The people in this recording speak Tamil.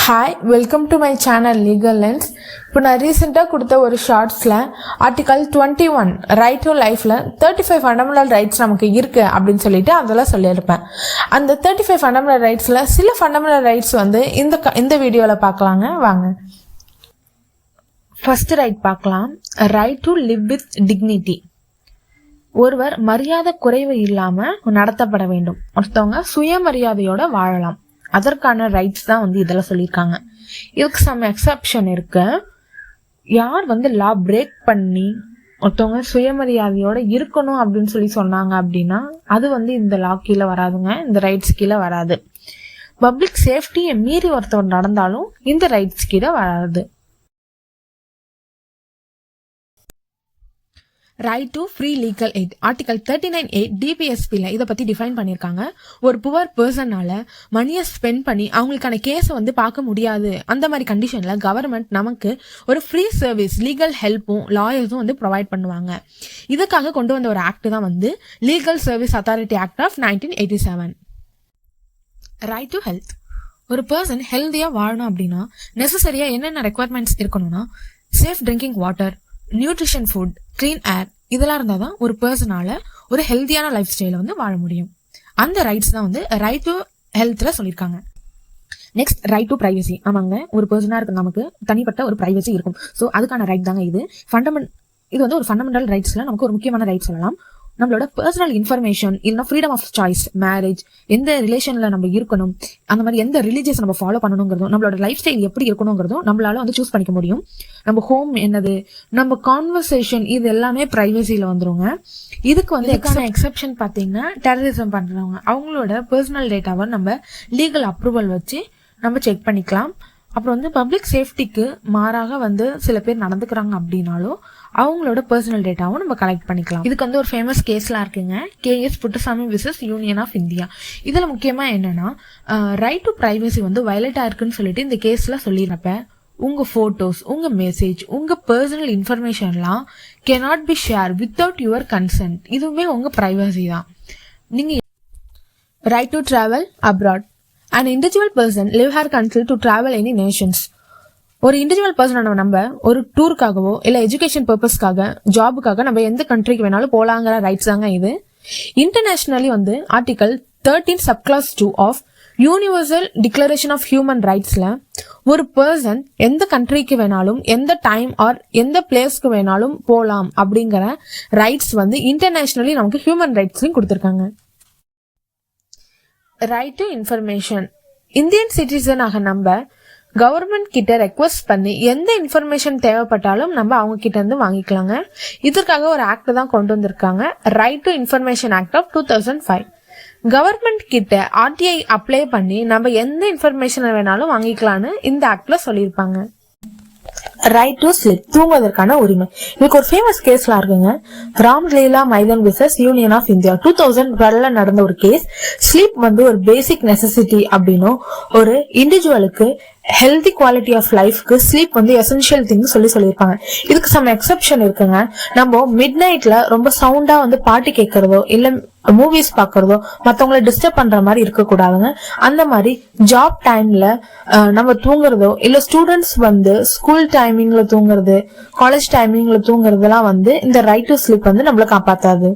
Hi, welcome to my channel legal lens. இப்போ நான் ரீசெண்டாக கொடுத்த ஒரு ஷார்ட்ஸில் ஆர்டிகல் 21 ரைட் டு லைஃப்பில் 35 ஃபண்டமெண்டல் ரைட்ஸ் நமக்கு இருக்குது அப்படின்னு சொல்லிட்டு அதெல்லாம் சொல்லியிருப்பேன். அந்த 35 ஃபண்டமெண்டல் ரைட்ஸில் சில ஃபண்டமெண்டல் ரைட்ஸ் வந்து இந்த வீடியோவில் பார்க்கலாங்க. வாங்க. ஃபர்ஸ்ட் ரைட் பார்க்கலாம். Right to live with dignity. ஒருவர் மரியாதை குறைவு இல்லாமல் நடத்தப்பட வேண்டும். ஒருத்தவங்க சுயமரியாதையோட வாழலாம். அதற்கான ரைட்ஸ் தான் வந்து இதெல்லாம் சொல்லியிருக்காங்க. இதுக்கு சம் எக்ஸப்ஷன் இருக்கு. யார் வந்து லா பிரேக் பண்ணி ஒருத்தவங்க சுயமரியாதையோட இருக்கணும் அப்படின்னு சொல்லி சொன்னாங்க அப்படின்னா அது வந்து இந்த லா கீழே வராதுங்க, இந்த ரைட்ஸ் கீழே வராது. பப்ளிக் சேஃப்டியை மீறி ஒருத்தவர் நடந்தாலும் இந்த ரைட்ஸ் கீழே வராது. Right to free legal eight. Article 39(8) DPSPல இதை பற்றி டிஃபைன் பண்ணியிருக்காங்க. ஒரு புவர் பர்சனால மணியை ஸ்பெண்ட் பண்ணி அவங்களுக்கான கேஸை வந்து பார்க்க முடியாது. அந்த மாதிரி கண்டிஷனில் கவர்மெண்ட் நமக்கு ஒரு ஃப்ரீ சர்வீஸ் லீகல் ஹெல்ப்பும் லாயர்ஸும் வந்து ப்ரொவைட் பண்ணுவாங்க. இதுக்காக கொண்டு வந்த ஒரு ஆக்ட் தான் வந்து legal service authority act of 1987. Right to health. ஒரு பர்சன் ஹெல்த்தியாக வாழணும் அப்படின்னா நெசசரியாக என்னென்ன ரெக்குவயர்மெண்ட்ஸ் இருக்கணும்னா safe drinking water, nutrition food, clean air, இதெல்லாம் இருந்தால் தான் ஒரு பர்சனால ஒரு ஹெல்த்தியான லைஃப் ஸ்டைலை வந்து வாழ முடியும். அந்த ரைட்ஸ் தான் வந்து ரைட் டு ஹெல்த்ல சொல்லியிருக்காங்க. Next, right to privacy. ஆமாங்க, ஒரு பர்சனாக இருக்கு நமக்கு தனிப்பட்ட ஒரு பிரைவசி இருக்கும். ஸோ அதுக்கான ரைட் தாங்க இது. இது வந்து ஒரு ஃபண்டமெண்டல் ரைட்ஸ்ல நமக்கு ஒரு முக்கியமான ரைட் சொல்லலாம். நம்மளோட பர்சனல் இன்ஃபர்மேஷன் இல்லைனா ஃப்ரீடம் ஆஃப் சாய்ஸ், மேரேஜ், எந்த ரிலேஷன்ல நம்ம இருக்கணும், அந்த மாதிரி எந்த ரிலீஜியஸ் நம்ம ஃபாலோ பண்ணணுங்கிறதும், நம்மளோட லைஃப் ஸ்டைல் எப்படி இருக்கணுங்கிறதும் நம்மளால வந்து சூஸ் பண்ணிக்க முடியும். நம்ம ஹோம் என்னது, நம்ம கான்வர்சேஷன், இது எல்லாமே பிரைவசியில வந்துருங்க. இதுக்கு வந்து எக்ஸப்ஷன் பார்த்தீங்கன்னா டெரரிசம் பண்றவங்க அவங்களோட பர்சனல் டேட்டாவை நம்ம லீகல் அப்ரூவல் வச்சு நம்ம செக் பண்ணிக்கலாம். அப்புறம் வந்து பப்ளிக் சேஃப்டிக்கு மாறாக வந்து சில பேர் நடந்துக்கிறாங்க அப்படின்னாலும் அவங்களோட பர்சனல் டேட்டாவும் நம்ம கலெக்ட் பண்ணிக்கலாம். இதுக்கு வந்து ஒரு ஃபேமஸ் கேஸ்லாம் இருக்குங்க, KS Puttaswamy versus Union of India. இதில் முக்கியமாக என்னன்னா ரைட் டு பிரைவசி வந்து வயலேட் ஆயிருக்குன்னு சொல்லிட்டு இந்த கேஸில் சொல்லிடுறப்ப உங்கள் ஃபோட்டோஸ், உங்கள் மெசேஜ், உங்கள் பர்சனல் இன்ஃபர்மேஷன்லாம் cannot be share without your consent. இதுவுமே உங்கள் ப்ரைவசி தான். நீங்கள் right to travel abroad. An individual person live her country to travel any nations. ஒரு இண்டிவிஜுவல் பர்சனை நம்ம ஒரு டூருக்காகவோ இல்லை எஜுகேஷன் பர்பஸ்க்காக, ஜாபுக்காக நம்ம எந்த கண்ட்ரிக்கு வேணாலும் போலாங்கிற ரைட்ஸ் தாங்க இது. இன்டர்நேஷனலி வந்து article 13 subclause 2 of universal declaration of human ரைட்ஸ்ல ஒரு பர்சன் எந்த கண்ட்ரிக்கு வேணாலும் எந்த டைம் ஆர் எந்த பிளேஸ்க்கு வேணாலும் போலாம் அப்படிங்கிற ரைட்ஸ் வந்து இன்டர்நேஷனலி நமக்கு ஹியூமன் ரைட்ஸ்லையும் கொடுத்துருக்காங்க. Right to information. இந்தியன் சிட்டிசனாக நம்ம கவர்மெண்ட் கிட்ட ரெக்வஸ்ட் பண்ணி எந்த இன்ஃபர்மேஷன் தேவைப்பட்டாலும் நம்ம அவங்க கிட்ட இருந்து வாங்கிக்கலாங்க. இதற்காக ஒரு ஆக்ட் தான் கொண்டு வந்திருக்காங்க, right to information act of 2005. Government கிட்ட RTI அப்ளை பண்ணி நம்ம எந்த இன்ஃபர்மேஷனை வேணாலும் வாங்கிக்கலாம்னு இந்த ஆக்ட்ல சொல்லியிருப்பாங்க. Right to sleep. தூங்குவதற்கான உரிமை. இதுக்கு ஒரு ஃபேமஸ் கேஸ்லாம் இருக்குங்க, Ramlila Maidan versus Union of India. 2012 நடந்த ஒரு கேஸ். ஸ்லீப் வந்து ஒரு பேசிக் நெசசிட்டி அப்படின்னும் ஒரு இண்டிவிஜுவலுக்கு ஹெல்தி குவாலிட்டி ஆஃப் லைஃப்க்கு ஸ்லீப் வந்து எசென்ஷியல் திங் சொல்லியிருப்பாங்க. இதுக்கு சம் எக்ஸப்ஷன் இருக்குங்க. நம்ம மிட் நைட்ல ரொம்ப சவுண்டா வந்து பாட்டு கேட்கறதோ இல்ல மூவிஸ் பாக்குறதோ மத்தவங்களை டிஸ்டர்ப் பண்ற மாதிரி இருக்கக்கூடாதுங்க. அந்த மாதிரி ஜாப் டைம்ல நம்ம தூங்குறதோ இல்ல ஸ்டூடெண்ட்ஸ் வந்து ஸ்கூல் டைமிங்ல தூங்குறது, காலேஜ் டைமிங்ல தூங்குறதுலாம் வந்து இந்த ரைட் டு ஸ்லீப் வந்து நம்மள காப்பாத்தாது.